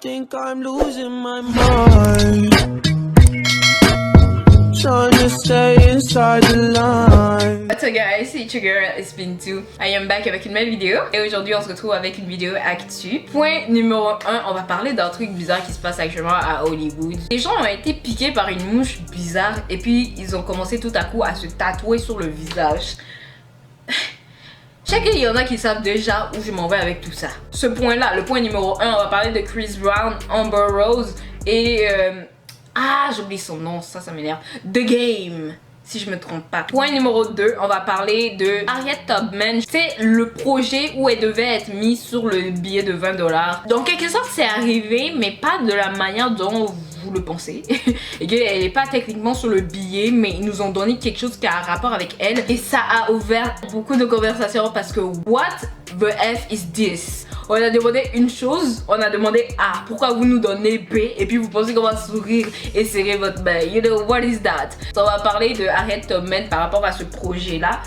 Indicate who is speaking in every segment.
Speaker 1: think I'm losing my mind. Trying to stay inside the line.
Speaker 2: What's up guys, it's your girl, it's Bintou. I am back avec une nouvelle vidéo. Et aujourd'hui on se retrouve avec une vidéo actu. Point numéro 1, on va parler d'un truc bizarre qui se passe actuellement à Hollywood. Les gens ont été piqués par une mouche bizarre et puis ils ont commencé tout à coup à se tatouer sur le visage. Je sais qu'il y en a qui savent déjà où je m'en vais avec tout ça. Ce point là, le point numéro 1, on va parler de Chris Brown, Amber Rose et j'oublie son nom, ça m'énerve. The Game, si je me trompe pas. Point numéro 2, on va parler de Harriet Tubman. C'est le projet où elle devait être mise sur le billet de 20$. Donc quelque sorte c'est arrivé, mais pas de la manière dont vous le pensez. Et qu'elle n'est pas techniquement sur le billet, mais ils nous ont donné quelque chose qui a un rapport avec elle. Et ça a ouvert beaucoup de conversations parce que what the F is this? On a demandé une chose, on a demandé A, pourquoi vous nous donnez B et puis vous pensez qu'on va sourire et serrer votre main. You know, what is that? On va parler de Harriet Tubman par rapport à ce projet là.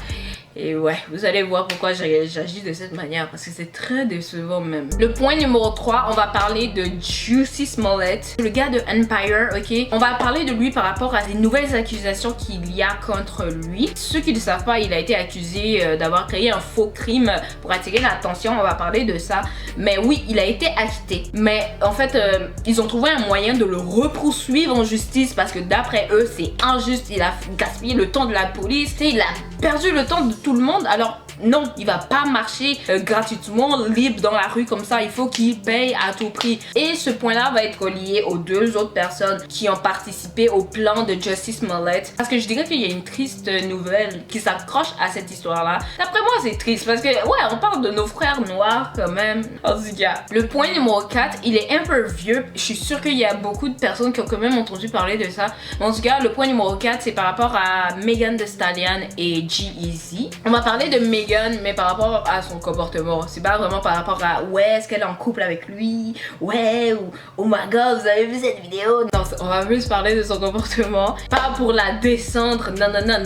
Speaker 2: Et ouais, vous allez voir pourquoi j'agis de cette manière, parce que c'est très décevant même. Le point numéro 3, on va parler de Jussie Smollett, le gars de Empire, ok? On va parler de lui par rapport à des nouvelles accusations qu'il y a contre lui. Ceux qui ne savent pas, il a été accusé d'avoir créé un faux crime pour attirer l'attention, on va parler de ça. Mais oui, il a été acquitté. Mais en fait, ils ont trouvé un moyen de le repoursuivre en justice parce que d'après eux, c'est injuste. Il a gaspillé le temps de la police, il a perdu le temps de tout le monde. Alors non, il va pas marcher gratuitement, libre dans la rue comme ça. Il faut qu'il paye à tout prix. Et ce point-là va être relié aux deux autres personnes qui ont participé au plan de Jussie Smollett. Parce que je dirais qu'il y a une triste nouvelle qui s'accroche à cette histoire-là. D'après moi, c'est triste parce que ouais, on parle de nos frères noirs quand même. En tout cas, le point numéro 4, il est un peu vieux. Je suis sûre qu'il y a beaucoup de personnes qui ont quand même entendu parler de ça. Mais en tout cas, le point numéro 4, c'est par rapport à Megan Thee Stallion et G-Eazy. On va parler de Megan, mais par rapport à son comportement. C'est pas vraiment par rapport à ouais, est-ce qu'elle est en couple avec lui, ouais, ou oh my god, vous avez vu cette vidéo. Non, on va plus parler de son comportement. Pas pour la descendre,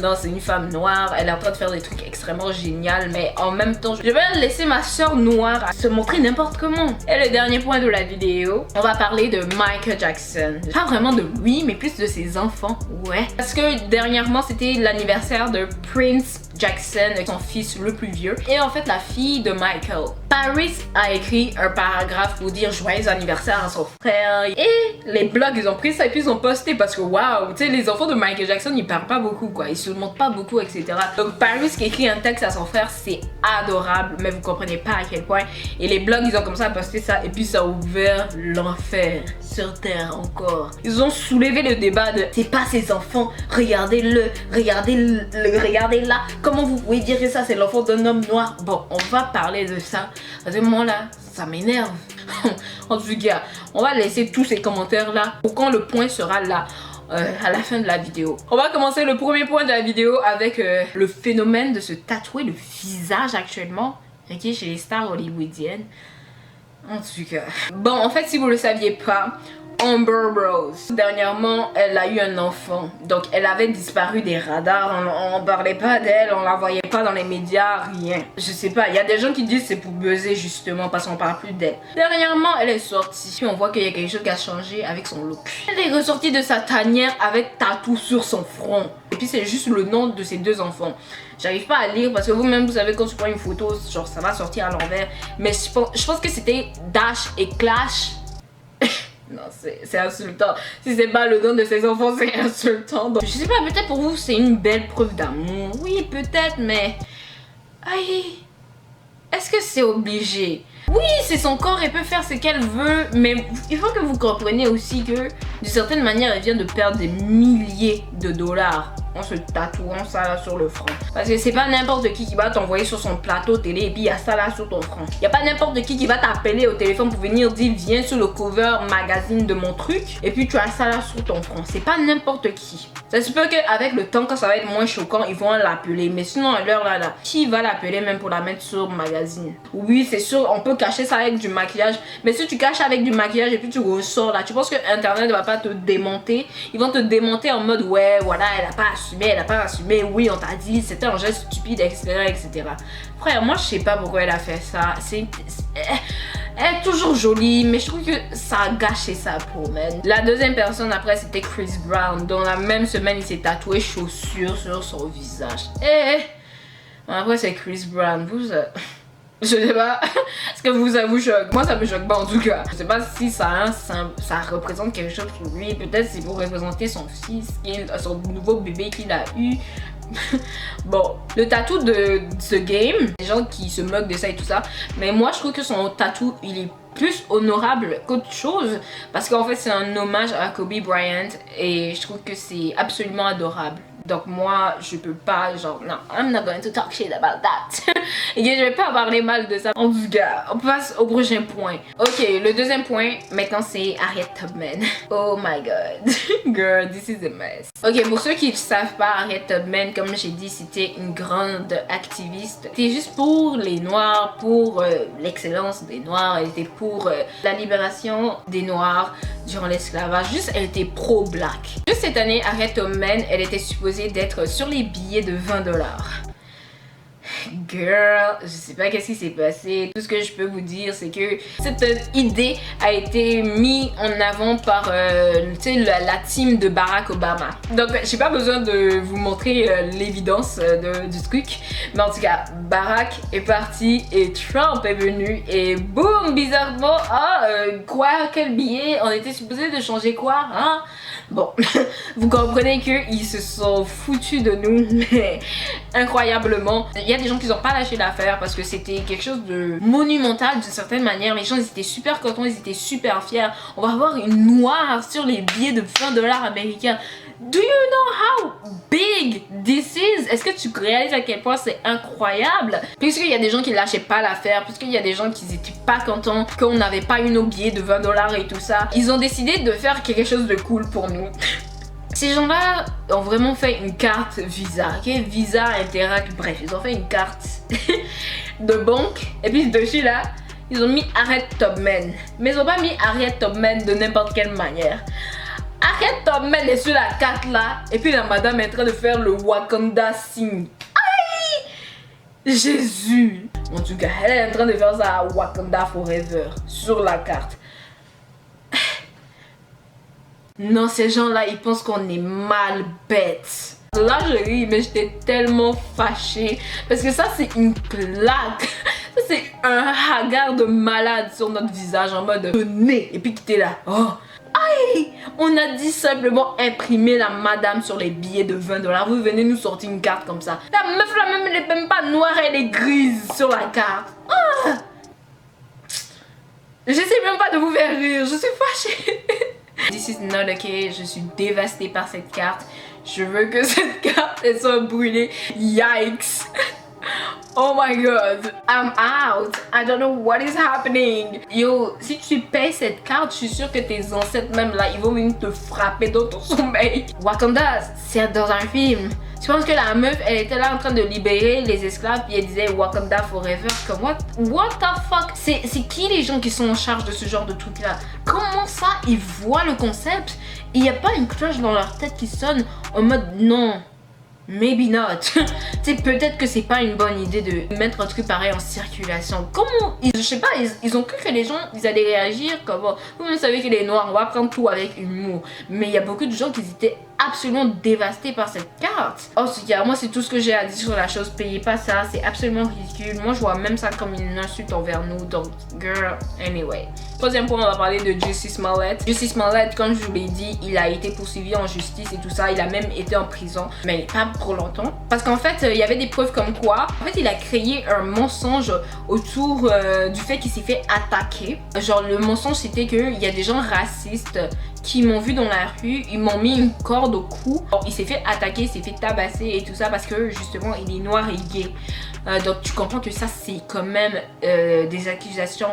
Speaker 2: non, c'est une femme noire, elle est en train de faire des trucs extrêmement géniaux, mais en même temps, je vais laisser ma soeur noire se montrer n'importe comment. Et le dernier point de la vidéo, on va parler de Michael Jackson. Pas vraiment de lui, mais plus de ses enfants, ouais. Parce que dernièrement, c'était l'anniversaire de Prince Jackson, son fils le plus vieux, et en fait la fille de Michael. Paris a écrit un paragraphe pour dire joyeux anniversaire à son frère, et les blogs ils ont pris ça et puis ils ont posté parce que waouh, tu sais, les enfants de Michael Jackson ils parlent pas beaucoup quoi, ils se montrent pas beaucoup, etc. Donc Paris qui écrit un texte à son frère, c'est adorable, mais vous comprenez pas à quel point. Et les blogs ils ont commencé à poster ça et puis ça a ouvert l'enfer sur terre encore. Ils ont soulevé le débat de c'est pas ses enfants, regardez-le, regardez là. Comment vous pouvez dire que ça c'est l'enfant d'un homme noir? Bon, on va parler de ça. Parce que moi là, ça m'énerve. En tout cas, on va laisser tous ces commentaires là pour quand le point sera là. À la fin de la vidéo. On va commencer le premier point de la vidéo avec le phénomène de se tatouer le visage actuellement, ok, chez les stars hollywoodiennes. En tout cas. Bon, en fait, si vous le saviez pas, Amber Rose, dernièrement, elle a eu un enfant. Donc, elle avait disparu des radars. On parlait pas d'elle, on la voyait pas dans les médias, rien. Je sais pas, il y a des gens qui disent c'est pour buzzer justement parce qu'on parle plus d'elle. Dernièrement, elle est sortie. Puis on voit qu'il y a quelque chose qui a changé avec son look. Elle est ressortie de sa tanière avec tatou sur son front. Et puis, c'est juste le nom de ses deux enfants. J'arrive pas à lire parce que vous-même, vous savez, quand tu prends une photo, genre ça va sortir à l'envers. Mais je pense que c'était Dash et Clash. Non, c'est insultant. Si c'est pas le nom de ses enfants, c'est insultant. Donc, je sais pas, peut-être pour vous, c'est une belle preuve d'amour. Oui, peut-être, mais... Aïe, est-ce que c'est obligé? Oui, c'est son corps, elle peut faire ce qu'elle veut, mais il faut que vous compreniez aussi que, d'une certaine manière, elle vient de perdre des milliers de dollars en se tatouant ça là sur le front. Parce que c'est pas n'importe qui va t'envoyer sur son plateau télé et puis il y a ça là sur ton front. Il y a pas n'importe qui va t'appeler au téléphone pour venir dire viens sur le cover magazine de mon truc et puis tu as ça là sur ton front. C'est pas n'importe qui. Ça se peut qu'avec le temps, quand ça va être moins choquant, ils vont l'appeler. Mais sinon à l'heure là, qui va l'appeler même pour la mettre sur magazine? Oui, c'est sûr, on peut cacher ça avec du maquillage. Mais si tu caches avec du maquillage et puis tu ressors là, tu penses que internet va pas te démonter? Ils vont te démonter en mode ouais, voilà, elle a pas assumé, oui, on t'a dit, c'était un geste stupide, etc., etc. Frère, moi je sais pas pourquoi elle a fait ça. Elle est toujours jolie, mais je trouve que ça a gâché sa peau, man. La deuxième personne après, c'était Chris Brown. Dans la même semaine, il s'est tatoué chaussures sur son visage. Après, c'est Chris Brown. Je sais pas, est-ce que ça vous choque? Moi ça me choque pas en tout cas. Je sais pas si ça représente quelque chose pour lui. Peut-être c'est pour représenter son fils, son nouveau bébé qu'il a eu. Bon, le tatou de ce game, des gens qui se moquent de ça et tout ça, mais moi je trouve que son tatou il est plus honorable qu'autre chose parce qu'en fait c'est un hommage à Kobe Bryant et je trouve que c'est absolument adorable. Donc moi je peux pas genre non, I'm not going to talk shit about that. Et je vais pas parler mal de ça. En tout cas, on passe au prochain point. Ok, le deuxième point maintenant c'est Harriet Tubman. Oh my god. Girl, this is a mess. Ok, pour ceux qui ne savent pas, Harriet Tubman, comme j'ai dit, c'était une grande activiste. C'était juste pour les noirs, pour l'excellence des noirs. Elle était pour la libération des noirs durant l'esclavage. Juste elle était pro-black. Juste cette année, Harriet Tubman, elle était supposée d'être sur les billets de 20$. Girl, je sais pas qu'est-ce qui s'est passé. Tout ce que je peux vous dire, c'est que cette idée a été mise en avant par la team de Barack Obama. Donc, j'ai pas besoin de vous montrer l'évidence du truc. Mais en tout cas, Barack est parti et Trump est venu. Et boum, bizarrement, quoi, quel billet? On était supposé de changer quoi, hein? Bon, vous comprenez qu'ils se sont foutus de nous, mais incroyablement. Il y a des gens qui n'ont pas lâché l'affaire parce que c'était quelque chose de monumental d'une certaine manière. Les gens ils étaient super contents, ils étaient super fiers. On va avoir une noire sur les billets de 20$ américains. Do you know how big this is? Est-ce que tu réalises à quel point c'est incroyable? Puisqu'il y a des gens qui lâchaient pas l'affaire, puisqu'il y a des gens qui étaient pas contents qu'on n'avait pas eu nos billets de 20$ et tout ça, ils ont décidé de faire quelque chose de cool pour nous. Ces gens-là ont vraiment fait une carte Visa, ok? Visa, Interact, bref, ils ont fait une carte de banque. Et puis dessus là, ils ont mis Harriet Tubman. Mais ils ont pas mis Harriet Tubman de n'importe quelle manière. Harriet Tubman est sur la carte là, et puis la madame est en train de faire le Wakanda signe. Aïe! Jésus! En tout cas, elle est en train de faire ça à Wakanda Forever sur la carte. Non, ces gens-là, ils pensent qu'on est mal bêtes. Là, je ris, mais j'étais tellement fâchée. Parce que ça, c'est une claque. Ça, c'est un regard de malade sur notre visage en mode nez. Et puis, qui était là. Oh! Aïe! On a dit simplement imprimer la madame sur les billets de 20$. Vous venez nous sortir une carte comme ça. La meuf là même, elle est même pas noire, elle est grise sur la carte. Ah! J'essaie même pas de vous faire rire, je suis fâchée. This is not okay, je suis dévastée par cette carte. Je veux que cette carte elle soit brûlée. Yikes! Oh my god, I'm out. I don't know what is happening. Yo, si tu payes cette carte, je suis sûre que tes ancêtres même là, ils vont venir te frapper dans ton sommeil. Wakanda, c'est dans un film. Tu penses que la meuf, elle était là en train de libérer les esclaves puis elle disait Wakanda Forever? Comme what the fuck? C'est qui les gens qui sont en charge de ce genre de truc là? Comment ça, ils voient le concept? Il n'y a pas une cloche dans leur tête qui sonne en mode non. Maybe not. Tu sais, peut-être que c'est pas une bonne idée de mettre un truc pareil en circulation. Comment je sais pas, ils ont cru que les gens ils allaient réagir comme vous savez que les noirs on va prendre tout avec humour. Mais il y a beaucoup de gens qui étaient absolument dévastés par cette carte. En tout cas, moi c'est tout ce que j'ai à dire sur la chose. Payez pas ça, c'est absolument ridicule. Moi je vois même ça comme une insulte envers nous. Donc girl, anyway. Troisième point, on va parler de Jussie Smollett. Jussie Smollett, comme je vous l'ai dit, il a été poursuivi en justice et tout ça. Il a même été en prison, mais pas pour longtemps. Parce qu'en fait, il y avait des preuves comme quoi. En fait, il a créé un mensonge autour du fait qu'il s'est fait attaquer. Genre, le mensonge, c'était qu'il y a des gens racistes qui m'ont vu dans la rue, ils m'ont mis une corde au cou. Bon, il s'est fait attaquer, il s'est fait tabasser et tout ça parce que justement, il est noir et gay. Donc, tu comprends que ça, c'est quand même des accusations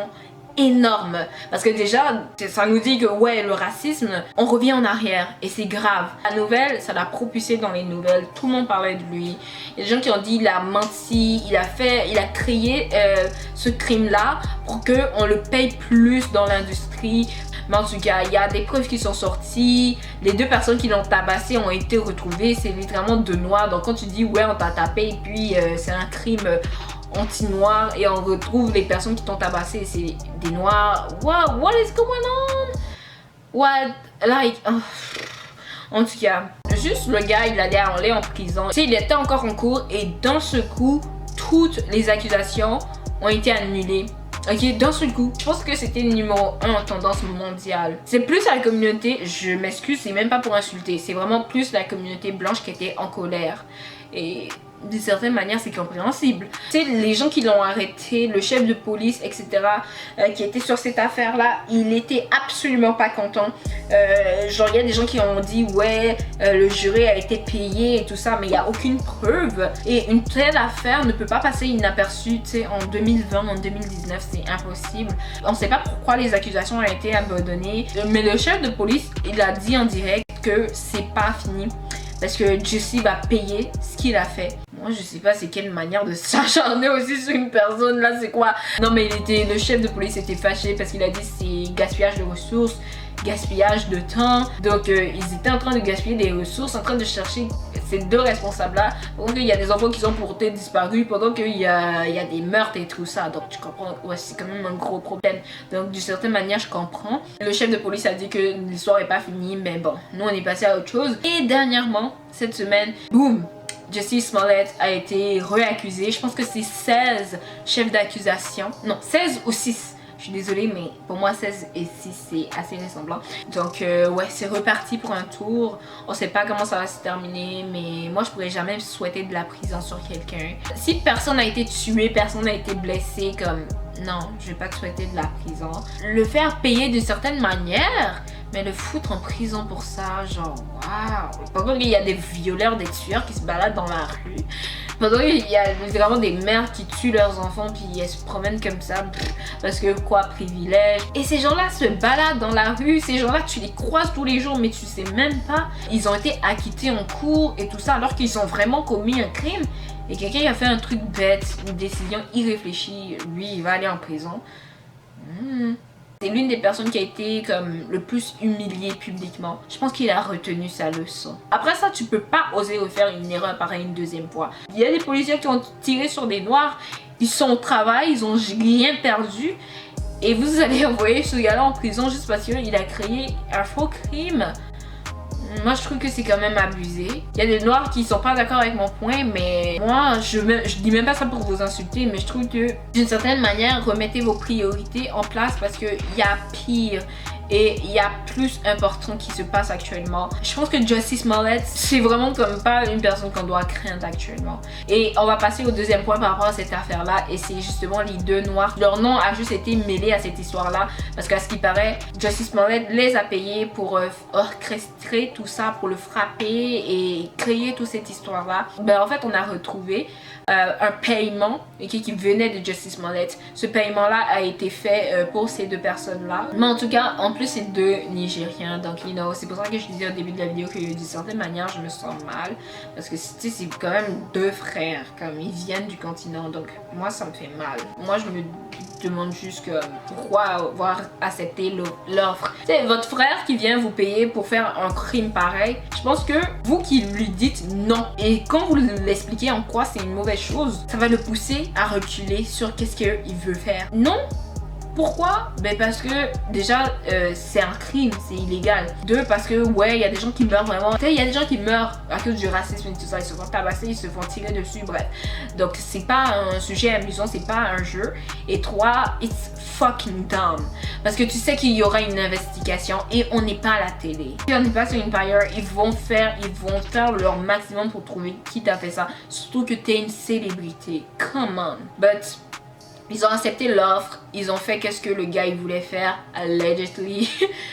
Speaker 2: énorme parce que déjà ça nous dit que ouais le racisme on revient en arrière et c'est grave. La nouvelle ça l'a propulsé dans les nouvelles, tout le monde parlait de lui. Il y a des gens qui ont dit il a menti, il a créé ce crime là pour que on le paye plus dans l'industrie. Mais en tout cas, il y a des preuves qui sont sorties. Les deux personnes qui l'ont tabassé ont été retrouvées. C'est littéralement deux noirs. Donc quand tu dis ouais on t'a tapé et puis c'est un crime anti-noirs et on retrouve les personnes qui t'ont tabassé, c'est des noirs. What is going on? What? Like... En tout cas, juste le gars, il allait aller en prison. Tu sais, il était encore en cours et d'un seul coup, toutes les accusations ont été annulées. Ok, d'un seul coup. Je pense que c'était le numéro 1 en tendance mondiale. C'est plus la communauté, je m'excuse, c'est même pas pour insulter. C'est vraiment plus la communauté blanche qui était en colère. Et d'une certaine manière, c'est compréhensible. Tu sais, les gens qui l'ont arrêté, le chef de police, etc., qui était sur cette affaire-là, il était absolument pas content. Genre, il y a des gens qui ont dit, ouais, le jury a été payé et tout ça, mais il n'y a aucune preuve. Et une telle affaire ne peut pas passer inaperçue, tu sais, en 2020, en 2019, c'est impossible. On sait pas pourquoi les accusations ont été abandonnées, mais le chef de police, il a dit en direct que c'est pas fini. Parce que Jesse va payer ce qu'il a fait. Moi, je sais pas c'est quelle manière de s'acharner aussi sur une personne là, c'est quoi? Non mais le chef de police était fâché parce qu'il a dit c'est gaspillage de ressources, gaspillage de temps. Donc ils étaient en train de gaspiller des ressources, en train de chercher ces deux responsables là. Donc il y a des enfants qui sont portés disparus pendant qu'il y a des meurtres et tout ça. Donc tu comprends, ouais, c'est quand même un gros problème. Donc d'une certaine manière je comprends. Le chef de police a dit que l'histoire est pas finie, mais bon, nous on est passé à autre chose. Et dernièrement, cette semaine, boum, Jussie Smollett a été réaccusé. Je pense que c'est 16 chefs d'accusation. Non, 16 ou 6. Je suis désolée, mais pour moi 16 et 6 c'est assez ressemblant. Donc ouais, c'est reparti pour un tour. On sait pas comment ça va se terminer, mais moi je pourrais jamais souhaiter de la prison sur quelqu'un. Si personne n'a été tué, personne n'a été blessé, comme non, je vais pas te souhaiter de la prison. Le faire payer d'une certaine manière, mais le foutre en prison pour ça, genre waouh. Pendant qu'il y a des violeurs, des tueurs qui se baladent dans la rue. Pendant qu'il y a vraiment des mères qui tuent leurs enfants puis elles se promènent comme ça parce que quoi, privilège. Et ces gens-là se baladent dans la rue, ces gens-là tu les croises tous les jours mais tu sais même pas. Ils ont été acquittés en cours et tout ça alors qu'ils ont vraiment commis un crime. Et quelqu'un a fait un truc bête, une décision irréfléchie, lui il va aller en prison. C'est l'une des personnes qui a été comme le plus humiliée publiquement. Je pense qu'il a retenu sa leçon. Après ça, tu peux pas oser refaire une erreur pareille une deuxième fois. Il y a des policiers qui ont tiré sur des noirs, ils sont au travail, ils ont rien perdu. Et vous allez envoyer ce gars-là en prison juste parce qu'il a créé un faux crime. Moi je trouve que c'est quand même abusé. Il y a des noirs qui sont pas d'accord avec mon point, mais moi je dis même pas ça pour vous insulter, mais je trouve que d'une certaine manière remettez vos priorités en place parce que il y a pire. Et il y a plus important qui se passe actuellement. Je pense que Jussie Smollett, c'est vraiment comme pas une personne qu'on doit craindre actuellement. Et on va passer au deuxième point par rapport à cette affaire-là. Et c'est justement les deux noirs. Leur nom a juste été mêlé à cette histoire-là. Parce qu'à ce qui paraît, Jussie Smollett les a payés pour orchestrer tout ça, pour le frapper et créer toute cette histoire-là. Ben en fait, on a retrouvé un paiement qui venait de Jussie Smollett. Ce paiement-là a été fait pour ces deux personnes-là. Mais en tout cas, en plus, c'est deux Nigériens. Donc, you know, c'est pour ça que je disais au début de la vidéo que d'une certaine manière, je me sens mal. Parce que, tu sais, c'est quand même deux frères. Comme ils viennent du continent. Donc, moi, ça me fait mal. Moi, je me demande juste que pourquoi avoir accepté l'offre. C'est votre frère qui vient vous payer pour faire un crime pareil. Je pense que vous qui lui dites non, et quand vous l'expliquez en quoi c'est une mauvaise chose, ça va le pousser à reculer sur qu'est-ce qu'il veut faire. Non. Pourquoi? Ben parce que déjà c'est un crime, c'est illégal. Deux, parce que ouais, il y a des gens qui meurent vraiment. Tu sais, il y a des gens qui meurent à cause du racisme et tout ça. Ils se font tabasser, ils se font tirer dessus, bref. Donc c'est pas un sujet amusant, c'est pas un jeu. Et trois, it's fucking dumb. Parce que tu sais qu'il y aura une investigation et on n'est pas à la télé. Si on n'est pas sur Empire, ils vont faire leur maximum pour trouver qui t'a fait ça. Surtout que t'es une célébrité. Come on. But ils ont accepté l'offre, ils ont fait qu'est-ce que le gars il voulait faire, allegedly,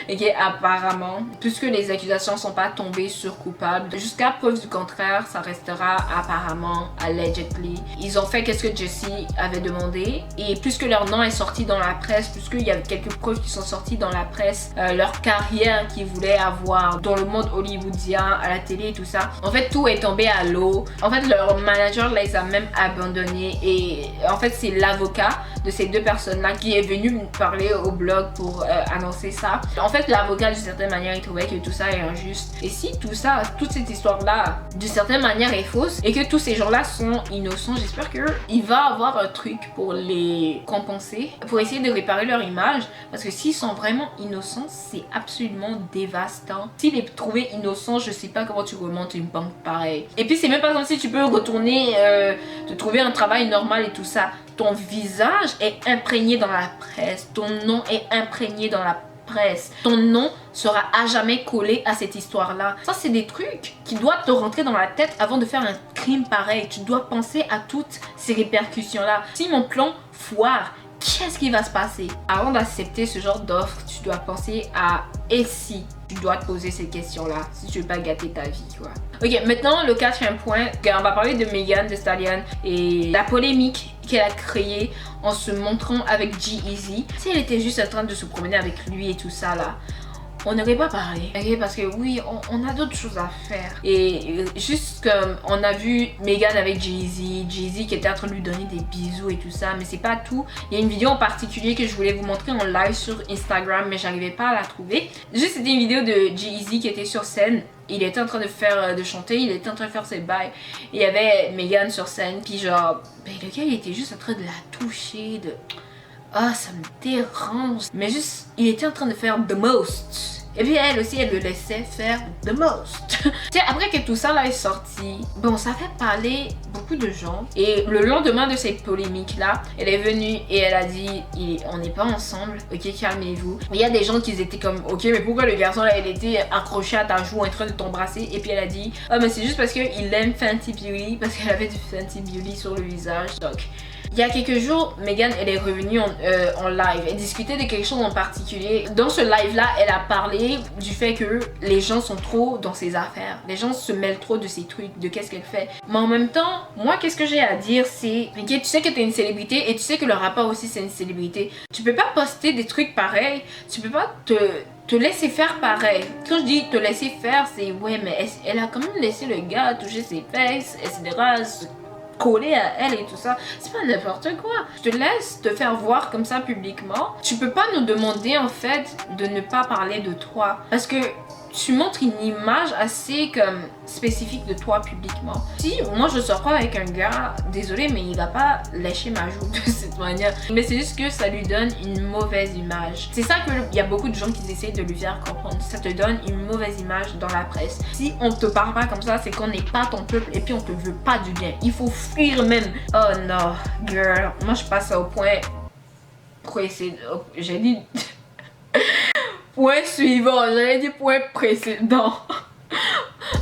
Speaker 2: et apparemment, puisque les accusations sont pas tombées sur coupable, jusqu'à preuve du contraire, ça restera apparemment, allegedly. Ils ont fait qu'est-ce que Jussie avait demandé, et puisque leur nom est sorti dans la presse, puisqu'il y a quelques preuves qui sont sorties dans la presse, leur carrière qu'ils voulaient avoir dans le monde hollywoodien, à la télé et tout ça, en fait tout est tombé à l'eau. En fait leur manager les a même abandonnés, et en fait c'est l'avocat de ces deux personnes là là qui est venu me parler au blog pour annoncer ça. En fait, l'avocat d'une certaine manière il trouvait que tout ça est injuste. Et si tout ça, toute cette histoire là d'une certaine manière est fausse et que tous ces gens là sont innocents, j'espère que il va avoir un truc pour les compenser, pour essayer de réparer leur image, parce que s'ils sont vraiment innocents, c'est absolument dévastant. S'il est trouvé innocent, je sais pas comment tu remontes une banque pareille. Et puis c'est même pas comme si tu peux retourner te trouver un travail normal et tout ça. Ton visage est imprégné dans la presse, ton nom est imprégné dans la presse, ton nom sera à jamais collé à cette histoire-là. Ça, c'est des trucs qui doivent te rentrer dans la tête avant de faire un crime pareil. Tu dois penser à toutes ces répercussions-là. Si mon plan foire, qu'est-ce qui va se passer? Avant d'accepter ce genre d'offre, tu dois penser à et si. Tu dois te poser ces questions-là si tu veux pas gâter ta vie, quoi. Ok, maintenant le quatrième point, on va parler de Megan Thee Stallion et la polémique qu'elle a créée en se montrant avec G-Eazy. Si elle était juste en train de se promener avec lui et tout ça là, on n'aurait pas parlé, ok? Parce que oui, on a d'autres choses à faire. Et juste comme on a vu Megan avec Jay-Z qui était en train de lui donner des bisous et tout ça, mais c'est pas tout. Il y a une vidéo en particulier que je voulais vous montrer en live sur Instagram, mais j'arrivais pas à la trouver. Juste, c'était une vidéo de Jay-Z qui était sur scène. Il était en train de chanter, il était en train de faire ses bails. Et il y avait Megan sur scène, puis genre, ben le gars il était juste en train de la toucher, de... Ah, ça me dérange. Mais juste, il était en train de faire the most. Et puis elle aussi, elle le laissait faire the most. Tu sais, après que tout ça là est sorti, bon, ça fait parler beaucoup de gens. Et le lendemain de cette polémique-là, elle est venue et elle a dit, on n'est pas ensemble, ok, calmez-vous. Il y a des gens qui étaient comme, ok, mais pourquoi le garçon là, il était accroché à ta joue en train de t'embrasser? Et puis elle a dit, ah, mais c'est juste parce qu'il aime Fenty Beauty, parce qu'elle avait du Fenty Beauty sur le visage. Donc, il y a quelques jours, Megan, elle est revenue en live. Elle discutait de quelque chose en particulier. Dans ce live-là, elle a parlé du fait que les gens sont trop dans ses affaires. Les gens se mêlent trop de ses trucs, de qu'est-ce qu'elle fait. Mais en même temps, moi, qu'est-ce que j'ai à dire, c'est... Ok, tu sais que t'es une célébrité et tu sais que le rappeur aussi, c'est une célébrité. Tu peux pas poster des trucs pareils. Tu peux pas te laisser faire pareil. Quand je dis te laisser faire, c'est... Ouais, mais elle a quand même laissé le gars toucher ses fesses, etc., coller à elle et tout ça, c'est pas n'importe quoi. Je te laisse te faire voir comme ça publiquement. Tu peux pas nous demander en fait de ne pas parler de toi parce que tu montres une image assez comme spécifique de toi publiquement. Si moi je sors pas avec un gars, désolé mais il va pas lâcher ma joue de cette manière. Mais c'est juste que ça lui donne une mauvaise image. C'est ça qu'il y a beaucoup de gens qui essayent de lui faire comprendre. Ça te donne une mauvaise image dans la presse. Si on te parle pas comme ça, c'est qu'on n'est pas ton peuple et puis on te veut pas du bien. Il faut fuir même. Oh non, girl. Moi je passe au point précédent. J'ai dit... Point suivant, j'allais dire point précédent.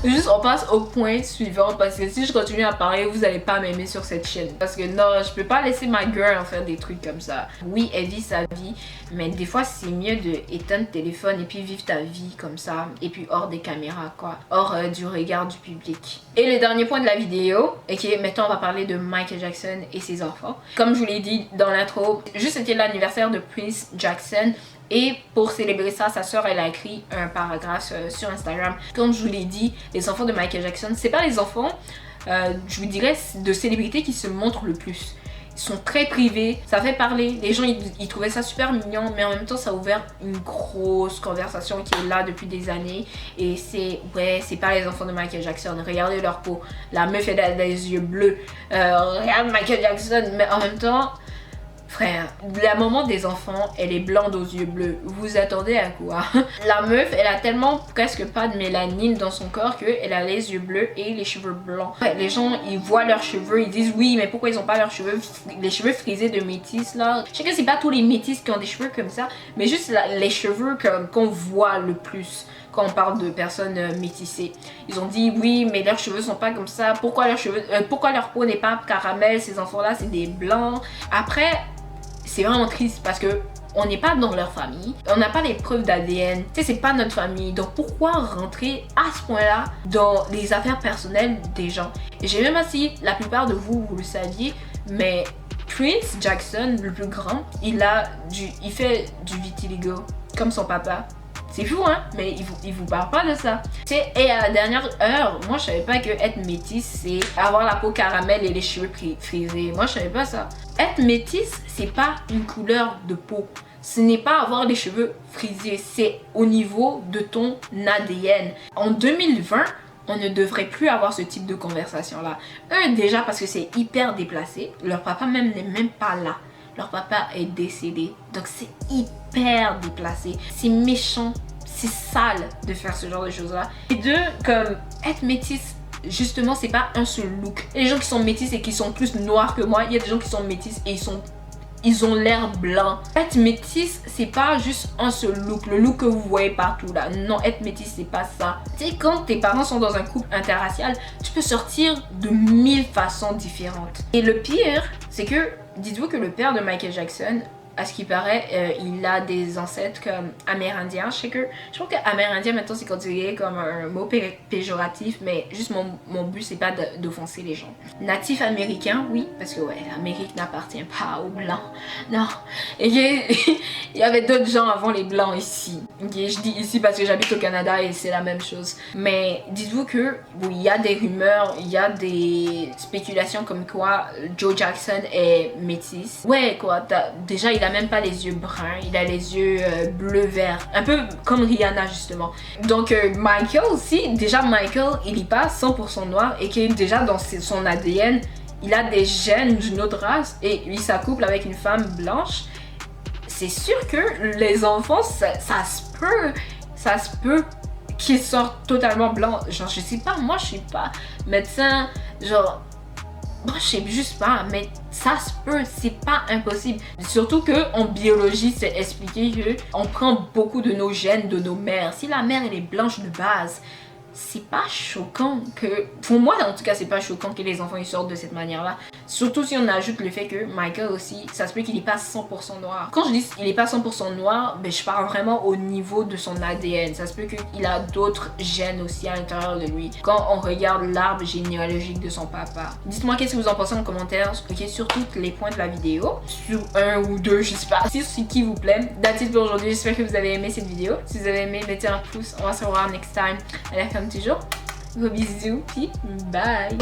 Speaker 2: Juste on passe au point suivant parce que si je continue à parler, vous allez pas m'aimer sur cette chaîne. Parce que non, je peux pas laisser ma girl faire des trucs comme ça. Oui, elle vit sa vie, mais des fois c'est mieux de éteindre le téléphone et puis vivre ta vie comme ça. Et puis hors des caméras quoi, hors du regard du public. Et le dernier point de la vidéo, ok, maintenant on va parler de Michael Jackson et ses enfants. Comme je vous l'ai dit dans l'intro, juste c'était l'anniversaire de Prince Jackson. Et pour célébrer ça, sa soeur elle a écrit un paragraphe sur Instagram. Comme je vous l'ai dit, les enfants de Michael Jackson, c'est pas les enfants, je vous dirais, de célébrités qui se montrent le plus. Ils sont très privés, ça fait parler. Les gens ils trouvaient ça super mignon, mais en même temps ça a ouvert une grosse conversation qui est là depuis des années. Et c'est, ouais, c'est pas les enfants de Michael Jackson. Regardez leur peau. La meuf elle a des yeux bleus. Regarde Michael Jackson, mais en même temps... Frère, la maman des enfants, elle est blonde aux yeux bleus. Vous attendez à quoi? La meuf, elle a tellement presque pas de mélanine dans son corps qu'elle a les yeux bleus et les cheveux blancs. Les gens, ils voient leurs cheveux, ils disent oui, mais pourquoi ils ont pas leurs cheveux, les cheveux frisés de métis là? Je sais que c'est pas tous les métis qui ont des cheveux comme ça, mais juste les cheveux qu'on voit le plus quand on parle de personnes métissées. Ils ont dit oui, mais leurs cheveux sont pas comme ça. Pourquoi leur peau n'est pas caramel? Ces enfants là, c'est des blancs. Après, c'est vraiment triste parce que on n'est pas dans leur famille, on n'a pas les preuves d'ADN, tu sais, c'est pas notre famille, donc pourquoi rentrer à ce point-là dans les affaires personnelles des gens? Et j'ai même si la plupart de vous, vous le saviez, mais Prince Jackson, le plus grand, il fait du vitiligo, comme son papa. C'est fou hein, mais il vous parle pas de ça. Et à la dernière heure, moi je savais pas que être métisse c'est avoir la peau caramel et les cheveux frisés. Moi je savais pas ça. être métisse, c'est pas une couleur de peau. Ce n'est pas avoir les cheveux frisés, c'est au niveau de ton ADN. En 2020, on ne devrait plus avoir ce type de conversation-là. Déjà parce que c'est hyper déplacé. Leur papa même n'est même pas là. Leur papa est décédé. Donc c'est hyper déplacé. C'est méchant, c'est sale de faire ce genre de choses-là. Et deux, comme être métisse, justement, c'est pas un seul look. Et les gens qui sont métis et qui sont plus noirs que moi, il y a des gens qui sont métis et ils ont l'air blancs. Être métisse, c'est pas juste un seul look, le look que vous voyez partout là. Non, être métisse, c'est pas ça. Tu sais, quand tes parents sont dans un couple interracial, tu peux sortir de 1000 façons différentes. Et le pire, c'est que, dites-vous que le père de Michael Jackson, à ce qui paraît, il a des ancêtres comme amérindiens. Je trouve que amérindien maintenant c'est considéré comme un mot péjoratif, mais juste mon but c'est pas d'offenser les gens. Natif américain, oui, parce que ouais, l'Amérique n'appartient pas aux blancs. Non. Et il y avait d'autres gens avant les blancs ici. Okay, je dis ici parce que j'habite au Canada et c'est la même chose. Mais dites-vous que oui, il y a des rumeurs, il y a des spéculations comme quoi Joe Jackson est métis. Ouais, quoi, déjà il a même pas les yeux bruns, il a les yeux bleu-vert, un peu comme Rihanna justement. Donc Michael aussi, déjà Michael il est pas 100% noir et qu'il est déjà dans son ADN, il a des gènes d'une autre race et il s'accouple avec une femme blanche. C'est sûr que les enfants, ça se peut qu'ils sortent totalement blancs. Genre je sais pas, moi je suis pas médecin, genre bon, je sais juste pas, mais ça se peut, c'est pas impossible. Surtout que en biologie, c'est expliqué que on prend beaucoup de nos gènes de nos mères. Si la mère elle est blanche de base, c'est pas choquant que, pour moi en tout cas, c'est pas choquant que les enfants ils sortent de cette manière-là. Surtout si on ajoute le fait que Michael aussi, ça se peut qu'il est pas 100% noir. Quand je dis il est pas 100% noir, ben je parle vraiment au niveau de son ADN. Ça se peut qu'il a d'autres gènes aussi à l'intérieur de lui. Quand on regarde l'arbre généalogique de son papa. Dites-moi qu'est-ce que vous en pensez en commentaire, ok, sur tous les points de la vidéo. Sur un ou deux, je sais pas. Si ce qui vous plaît. That's it pour aujourd'hui. J'espère que vous avez aimé cette vidéo. Si vous avez aimé, mettez un pouce. On va se revoir next time. Allez, comme toujours, gros bisous, puis bye!